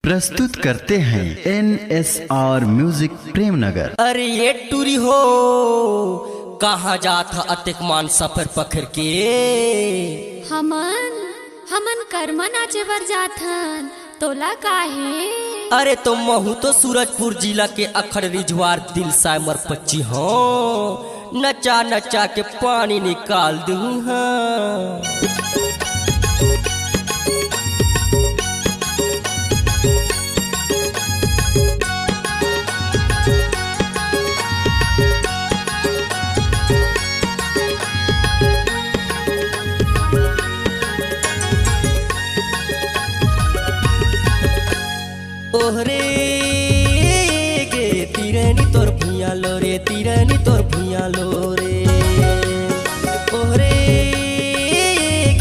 प्रस्तुत करते हैं NSR म्यूजिक प्रेमनगर। अरे ये टूरी हो कहाँ जाता अतिकमान सफर पखर के हमन हमन कर्मा नाचे बर जाथन तोला काहे। अरे तो महू तो सूरजपुर जिला के अखड़ रिजवार दिल सामर पच्ची हो नचा नचा के पानी निकाल दूं हाँ। ओहरे गे तिरनी तोर भुइया लो रे तिरनी तोर भुइया लो रे ओहरे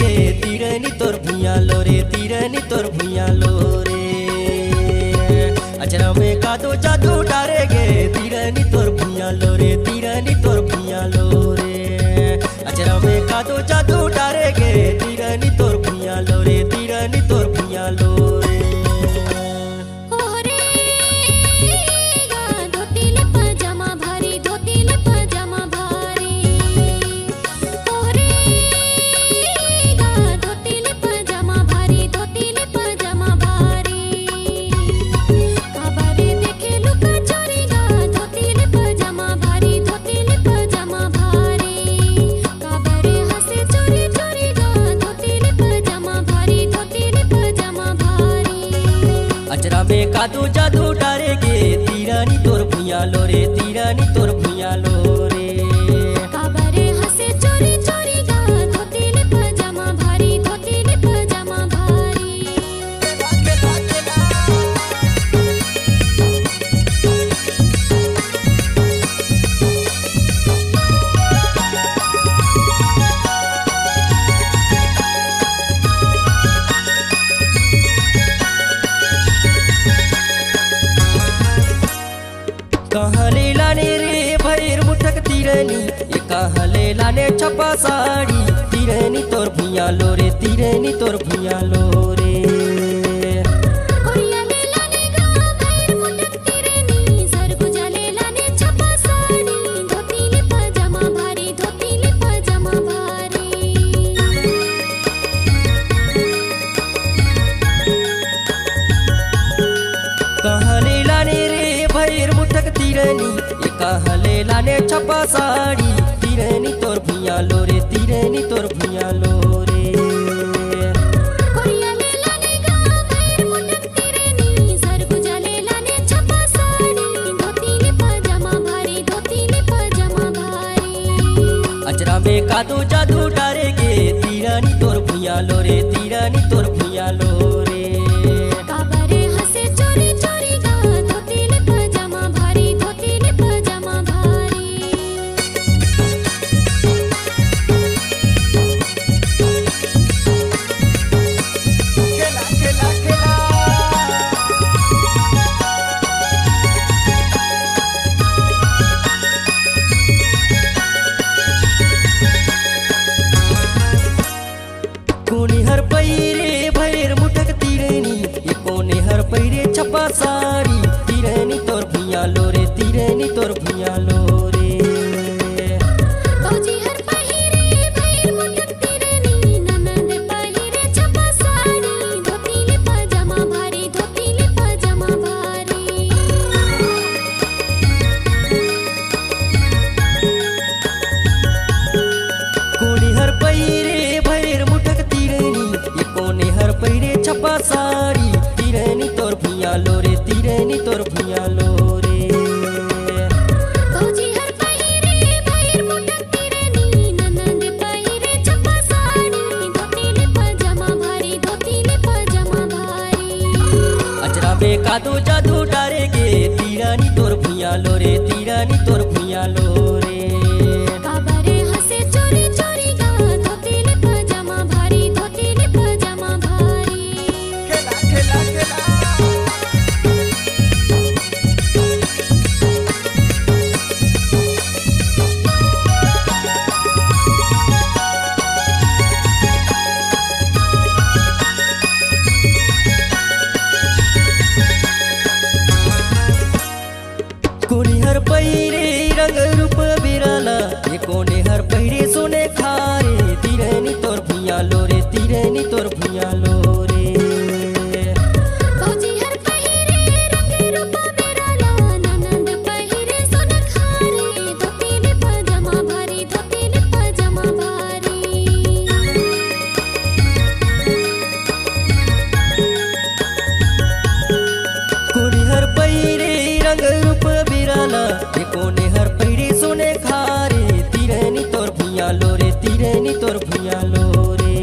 गे तिरनी तोर भुइया लो रे तिरनी तोर भुइया लो रे अजरा में का दो जादू डारे गे तिरनी तोर भुइया लो रे तिरनी तोर भुइया लो रे अजरा में का दो जादू डारे गे तिरनी तोर भुइया लो रे तिरनी तोर भुइया लो रे। कादू जादू डारे गे तिरानी तोर भुइया लो रे तिरानी तोर भुइया लो रे काबरे हंसे चोरी चोरी गा धोती ले पजामा भारी धोती ले पजामा भारी। कहाँ ले लाने रे भैर मुठक तिरनी ये कहाँ ले लाने छपा साड़ी तिरनी तोर भुइया लो रे तिरनी तोर भुइया लो रे कोरिया ले लाने गा भैर मुठक तिरनी सरगुजा ले लाने छपा साड़ी धोती ले पजामा भारी धोती ले पजामा भारी। कहाँ ले लाने रे भैर मुठक तिरनी ये कहाँ ले लाने छपा साड़ी तिरनी तोर भुइया लो रे तिरनी तोर भुइया लो रे कोरिया ले लाने गा भैर मुठक तिरनी सरगुजा ले लाने छपा साड़ी धोती ले पजामा भारी धोती ले पजामा भारी। अजरा में का दो जादू डारे गे तिरनी तोर भुइया लो रे तिरनी तोर भुइया लो रे काबरे हंसे चोरी चोरी गा धोती ले पजामा भारी धोती ले पजामा भारी। कोने हर पैरे भैर मुठक तिरनी ये कोने हर पैरे छपा साड़ी तिरनी तोर भुइया लो रे तिरनी तोर भुइया लो रे फौजी हर पहिरे भैर मुठक तिरनी ननद पहिरे छपा साड़ी धोती ले पजामा भारी धोती ले पजामा भारी। कोने हर पैरे भैर मुठक तिरनी ये कोने हर पैरे छपा साड़ी तिरनी तोर भुइया लो रे तिरनी तोर भुइया लो रे फौजी हर पहिरे भैर मुठक तिरनी ननद पहिरे छपा साड़ी धोती ले पजामा भारी धोती ले पजामा भारी। अजरा में का दो जादू डारे गे तिरनी तोर भुइया लो रे तिरनी तोर भुइया लो रे काबरे हंसे चोरी चोरी गा धोती ले पजामा भारी धोती ले पजामा भारी। एको नेहर पैरे सोने खारे तिरनी तोर भुइया लो रे तिरनी तोर भुइया लो रे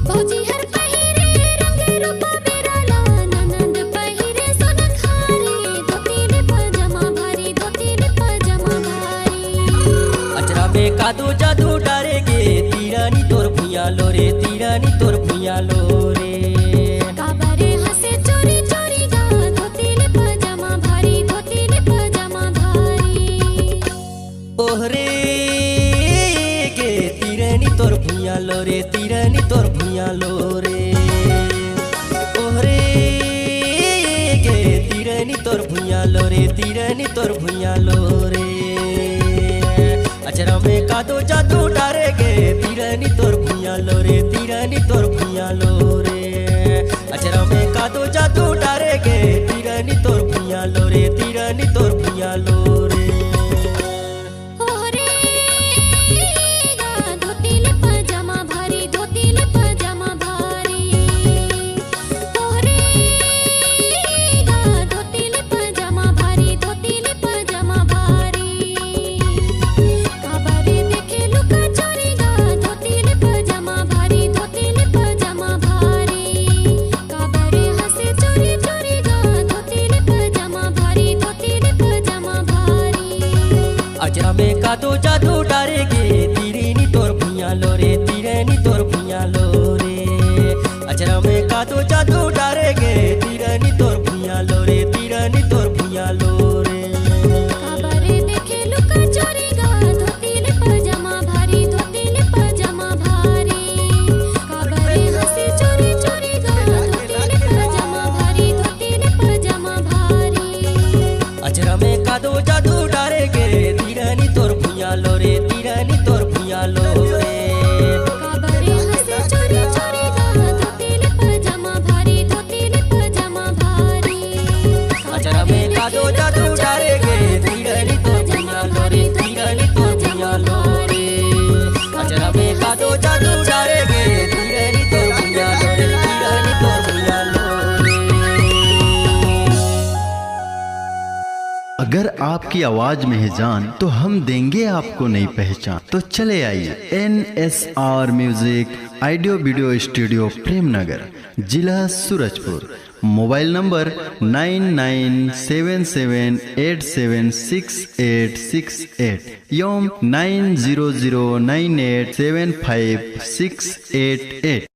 भौजी हर पहिरे रंग रूपा बेराला ननंद पहिरे सोन खारे धोतीले पजामा भारी धोतीले पजामा भारी अचरा में कादो जादू डारेगे तिरनी तोर भुइया लो रे तिरनी तोर भुइया लो रे काबरे हंसे चोरी चोरी गा धोतीले पजामा भारी धोतीले पजामा भारी ओहरे गे तिरनी तोर भुइया लो रे तिरनी तोर भुइया लो रे ओहरे गे तिरनी तोर भुइया लो रे तिरनी तोर भुइया लो रे अचरा में कादो जादू डारेगे तिरनी तोर भुइया लो रे तिरनी तोर भुइया लो रे अचरा में कादो जादू डारेगे तिरनी तोर भुइया लो रे तिरनी तोर भुइया लो रे ओहरे गा धोतीले पजामा भारी धोतीले पजामा भारी ओहरे गा धोतीले पजामा भारी धोतीले पजामा भारी काबरे देखे लुका चोरी गा धोतीले पजामा भारी धोतीले पजामा भारी काबरे हंसे चोरी चोरी गा धोतीले पजामा भारी धोतीले पजामा भारी अचरा में कादो जादू डारेगे तिरनी तोर भुइया लो रे तिरनी तोर भुइया लो रे अचरा में कादो जादू डारेगे तिरनी तोर भुइया लो रे तिरनी तोर भुइया लो रे काबरे देखे लुका चोरी गा धोतीले पजामा भारी धोतीले पजामा भारी काबरे हंसे चोरी चोरी गा धोतीले पजामा भारी धोतीले पजामा भारी अचरा में कादो जादू डारेगे तिरनी तोर भुइया लो रे तिरनी तोर भुइया लो रे काबरे हंसे चोरी चोरी गा धोतीले पजामा भारी धोतीले पजामा भारी अचरा में कादो जादू डारेगे तिरनी तोर भुइया लो रे तिरनी तोर भुइया लो रे अचरा में कादो जादू डारेगे तिरनी तोर भुइया लो रे तिरनी तोर भुइया लो रे। अगर आपकी आवाज में है जान तो हम देंगे आपको नई पहचान। तो चले आइए NSR music audio video studio Premnagar, जिला सूरजपुर। मोबाइल नंबर 9977876868 एवं 9009875688।